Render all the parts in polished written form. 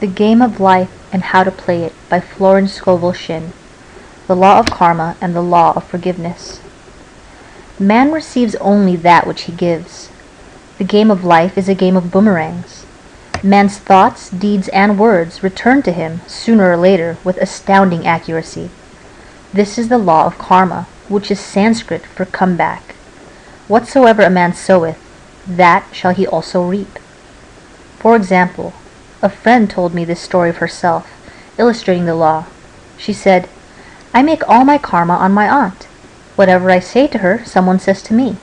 The Game of Life and How to Play It by Florence Scovel Shinn. The Law of Karma and the Law of Forgiveness. Man receives only that which he gives. The game of life is a game of boomerangs. Man's thoughts, deeds, and words return to him sooner or later with astounding accuracy. This is the law of karma, which is Sanskrit for comeback. Whatsoever a man soweth, that shall he also reap. For example, a friend told me this story of herself, illustrating the law. She said, "I make all my karma on my aunt. Whatever I say to her, someone says to me.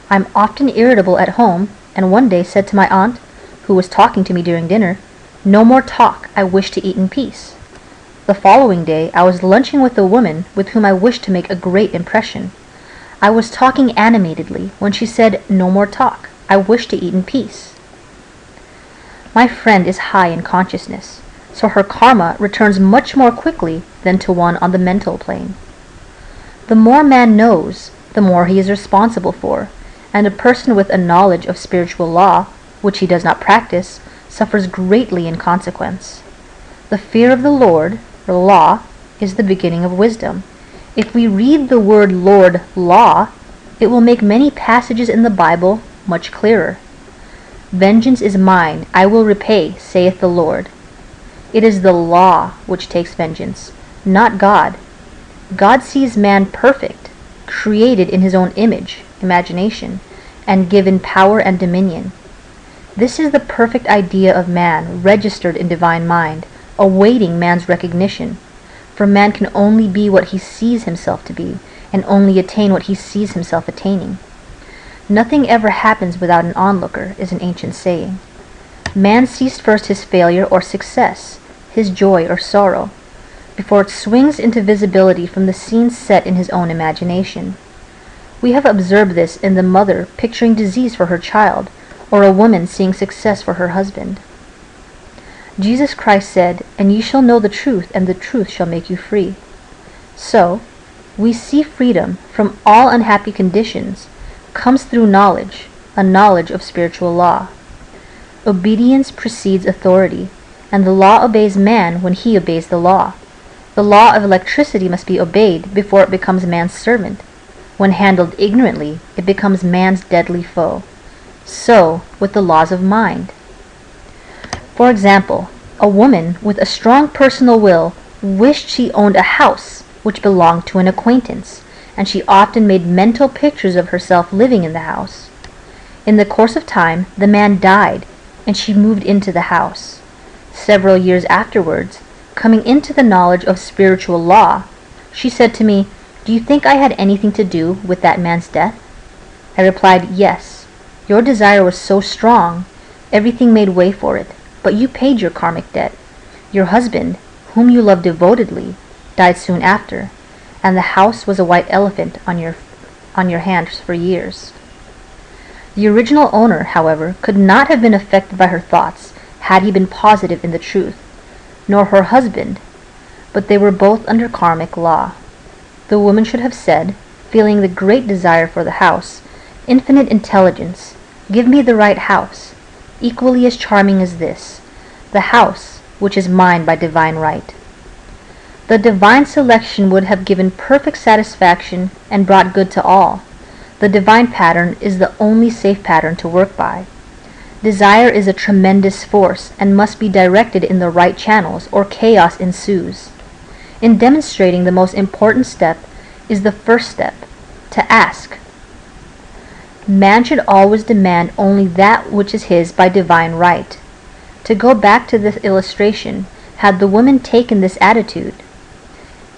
I'm often irritable at home, and one day said to my aunt, who was talking to me during dinner, 'No more talk, I wish to eat in peace.' The following day I was lunching with a woman with whom I wished to make a great impression. I was talking animatedly when she said, 'No more talk, I wish to eat in peace.' My friend is high in consciousness, so her karma returns much more quickly than to one on the mental plane. The more man knows, the more he is responsible for, and a person with a knowledge of spiritual law, which he does not practice, suffers greatly in consequence. The fear of the Lord, or law, is the beginning of wisdom. If we read the word Lord law, it will make many passages in the Bible much clearer. Vengeance is mine, I will repay, saith the Lord. It is the law which takes vengeance, not God. God sees man perfect, created in his own image, imagination, and given power and dominion. This is the perfect idea of man, registered in divine mind, awaiting man's recognition. For man can only be what he sees himself to be, and only attain what he sees himself attaining. Nothing ever happens without an onlooker, is an ancient saying. Man sees first his failure or success, his joy or sorrow, before it swings into visibility from the scene set in his own imagination. We have observed this in the mother picturing disease for her child, or a woman seeing success for her husband. Jesus Christ said, "And ye shall know the truth, and the truth shall make you free." So, we see freedom from all unhappy conditions comes through knowledge, a knowledge of spiritual law. Obedience precedes authority, and the law obeys man when he obeys the law. The law of electricity must be obeyed before it becomes man's servant. When handled ignorantly, it becomes man's deadly foe. So with the laws of mind. For example, a woman with a strong personal will wished she owned a house which belonged to an acquaintance, and she often made mental pictures of herself living in the house. In the course of time, the man died, and she moved into the house. Several years afterwards, coming into the knowledge of spiritual law, she said to me, "Do you think I had anything to do with that man's death?" I replied, "Yes. Your desire was so strong, everything made way for it, but you paid your karmic debt. Your husband, whom you loved devotedly, died soon after, and the house was a white elephant on your hands for years." The original owner, however, could not have been affected by her thoughts had he been positive in the truth, nor her husband, but they were both under karmic law. The woman should have said, feeling the great desire for the house, "Infinite intelligence, give me the right house, equally as charming as this, the house which is mine by divine right." The divine selection would have given perfect satisfaction and brought good to all. The divine pattern is the only safe pattern to work by. Desire is a tremendous force and must be directed in the right channels or chaos ensues. In demonstrating the most important step is the first step, to ask. Man should always demand only that which is his by divine right. To go back to this illustration, had the woman taken this attitude,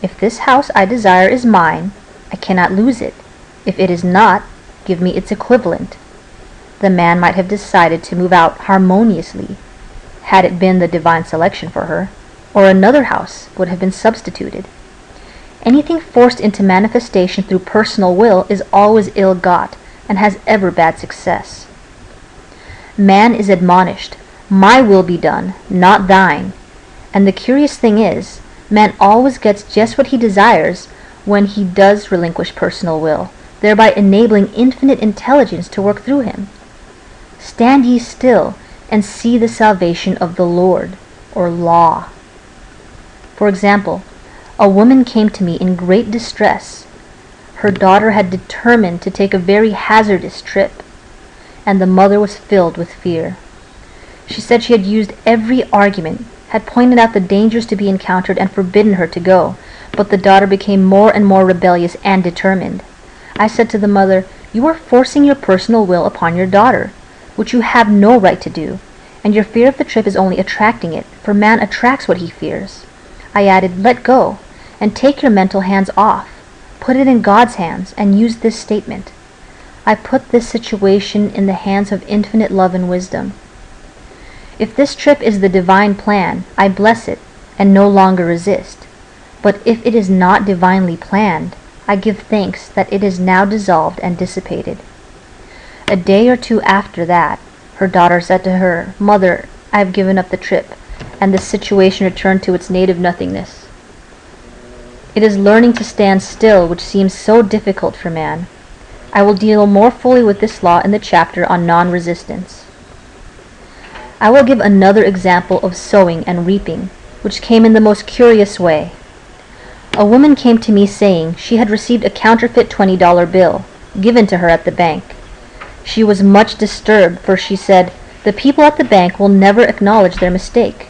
"If this house I desire is mine, I cannot lose it. If it is not, give me its equivalent," the man might have decided to move out harmoniously, had it been the divine selection for her, or another house would have been substituted. Anything forced into manifestation through personal will is always ill-got and has ever bad success. Man is admonished, "My will be done, not thine," and the curious thing is, man always gets just what he desires when he does relinquish personal will, thereby enabling infinite intelligence to work through him. "Stand ye still, and see the salvation of the Lord," or law. For example, a woman came to me in great distress. Her daughter had determined to take a very hazardous trip, and the mother was filled with fear. She said she had used every argument, had pointed out the dangers to be encountered and forbidden her to go, but the daughter became more and more rebellious and determined. I said to the mother, "You are forcing your personal will upon your daughter, which you have no right to do, and your fear of the trip is only attracting it, for man attracts what he fears." I added, "Let go, and take your mental hands off. Put it in God's hands, and use this statement: I put this situation in the hands of infinite love and wisdom. If this trip is the divine plan, I bless it, and no longer resist. But if it is not divinely planned, I give thanks that it is now dissolved and dissipated." A day or two after that, her daughter said to her, "Mother, I have given up the trip, and the situation returned to its native nothingness." It is learning to stand still which seems so difficult for man. I will deal more fully with this law in the chapter on non-resistance. I will give another example of sowing and reaping, which came in the most curious way. A woman came to me saying she had received a counterfeit $20 bill given to her at the bank. She was much disturbed, for she said, "The people at the bank will never acknowledge their mistake."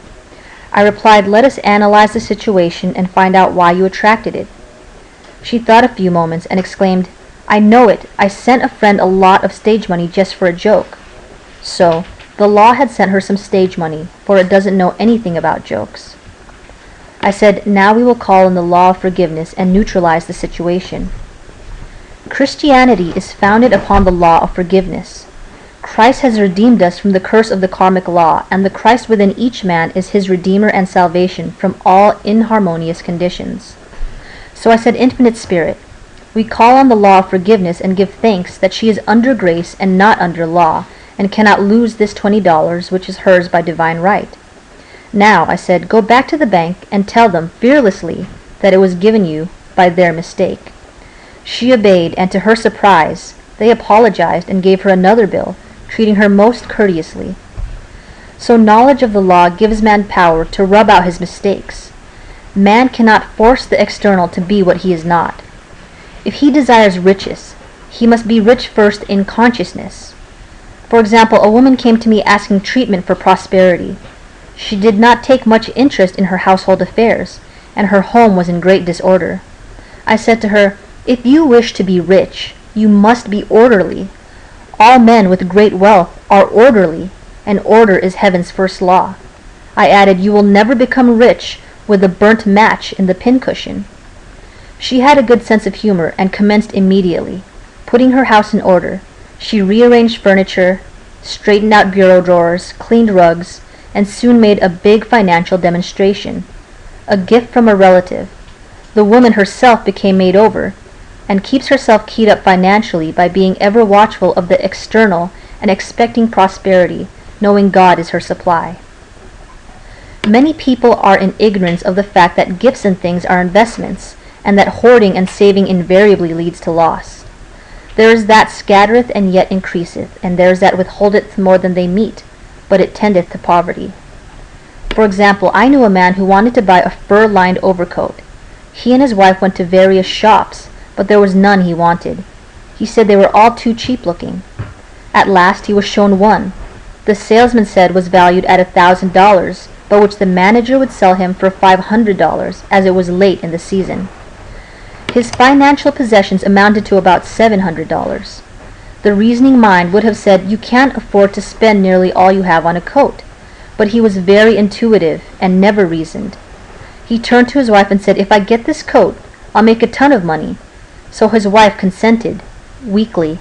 I replied, "Let us analyze the situation and find out why you attracted it." She thought a few moments and exclaimed, "I know it. I sent a friend a lot of stage money just for a joke." So, the law had sent her some stage money, for it doesn't know anything about jokes. I said, "Now we will call in the law of forgiveness and neutralize the situation." Christianity is founded upon the law of forgiveness. Christ has redeemed us from the curse of the karmic law, and the Christ within each man is his redeemer and salvation from all inharmonious conditions. So I said, "Infinite Spirit, we call on the law of forgiveness and give thanks that she is under grace and not under law, and cannot lose this $20, which is hers by divine right. Now," I said, "go back to the bank and tell them fearlessly that it was given you by their mistake." She obeyed, and to her surprise, they apologized and gave her another bill, treating her most courteously. So knowledge of the law gives man power to rub out his mistakes. Man cannot force the external to be what he is not. If he desires riches, he must be rich first in consciousness. For example, a woman came to me asking treatment for prosperity. She did not take much interest in her household affairs, and her home was in great disorder. I said to her, "If you wish to be rich, you must be orderly. All men with great wealth are orderly, and order is heaven's first law." I added, "You will never become rich with a burnt match in the pincushion." She had a good sense of humor and commenced immediately, putting her house in order. She rearranged furniture, straightened out bureau drawers, cleaned rugs, and soon made a big financial demonstration, a gift from a relative. The woman herself became made over, and keeps herself keyed up financially by being ever watchful of the external and expecting prosperity, knowing God is her supply. Many people are in ignorance of the fact that gifts and things are investments, and that hoarding and saving invariably leads to loss. There is that scattereth and yet increaseth, and there is that withholdeth more than they meet, but it tendeth to poverty. For example, I knew a man who wanted to buy a fur-lined overcoat. He and his wife went to various shops, but there was none he wanted. He said they were all too cheap-looking. At last he was shown one. The salesman said was valued at $1,000, but which the manager would sell him for $500, as it was late in the season. His financial possessions amounted to about $700. The reasoning mind would have said you can't afford to spend nearly all you have on a coat, but he was very intuitive and never reasoned. He turned to his wife and said, "If I get this coat, I'll make a ton of money." So his wife consented, weakly.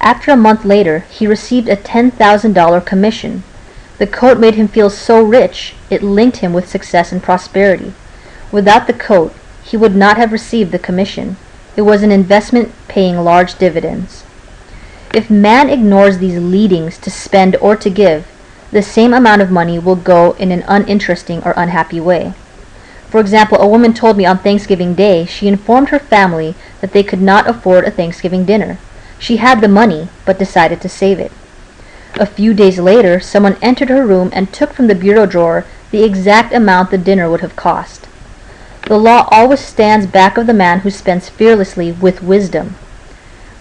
After a month later, he received a $10,000 commission. The coat made him feel so rich, it linked him with success and prosperity. Without the coat, he would not have received the commission. It was an investment paying large dividends. If man ignores these leadings to spend or to give, the same amount of money will go in an uninteresting or unhappy way. For example, a woman told me on Thanksgiving Day she informed her family that they could not afford a Thanksgiving dinner. She had the money, but decided to save it. A few days later, someone entered her room and took from the bureau drawer the exact amount the dinner would have cost. The law always stands back of the man who spends fearlessly with wisdom.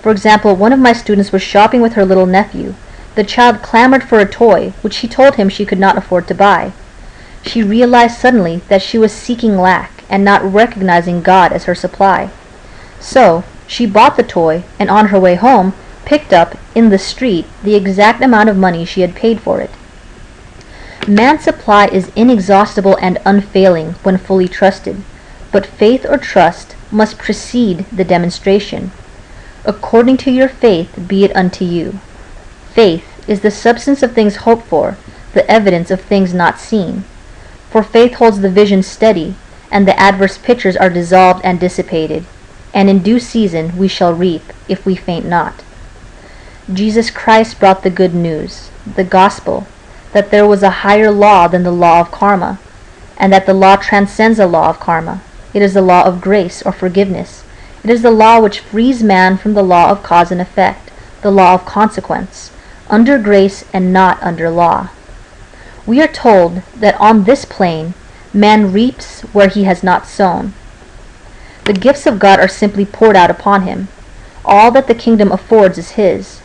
For example, one of my students was shopping with her little nephew. The child clamored for a toy, which she told him she could not afford to buy. She realized suddenly that she was seeking lack and not recognizing God as her supply. So, she bought the toy, and on her way home, picked up, in the street, the exact amount of money she had paid for it. Man's supply is inexhaustible and unfailing when fully trusted, but faith or trust must precede the demonstration. According to your faith be it unto you. Faith is the substance of things hoped for, the evidence of things not seen. For faith holds the vision steady, and the adverse pictures are dissolved and dissipated, and in due season we shall reap, if we faint not. Jesus Christ brought the good news, the gospel, that there was a higher law than the law of karma, and that the law transcends the law of karma. It is the law of grace or forgiveness. It is the law which frees man from the law of cause and effect, the law of consequence, under grace and not under law. We are told that on this plane, man reaps where he has not sown. The gifts of God are simply poured out upon him. All that the kingdom affords is his.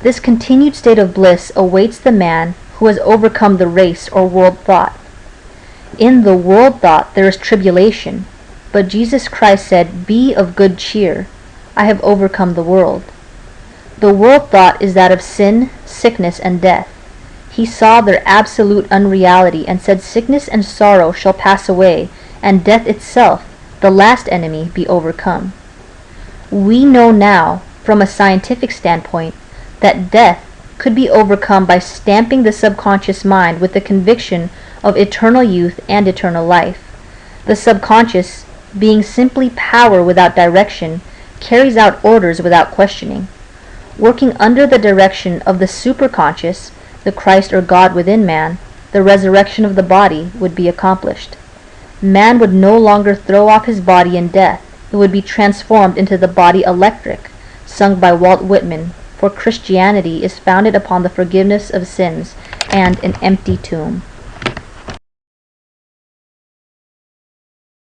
This continued state of bliss awaits the man who has overcome the race or world thought. In the world thought there is tribulation, but Jesus Christ said, "Be of good cheer, I have overcome the world." The world thought is that of sin, sickness, and death. He saw their absolute unreality and said sickness and sorrow shall pass away, and death itself, the last enemy, be overcome. We know now, from a scientific standpoint, that death could be overcome by stamping the subconscious mind with the conviction of eternal youth and eternal life. The subconscious, being simply power without direction, carries out orders without questioning. Working under the direction of the superconscious, the Christ or God within man, the resurrection of the body would be accomplished. Man would no longer throw off his body in death. It would be transformed into the body electric, sung by Walt Whitman, for Christianity is founded upon the forgiveness of sins and an empty tomb.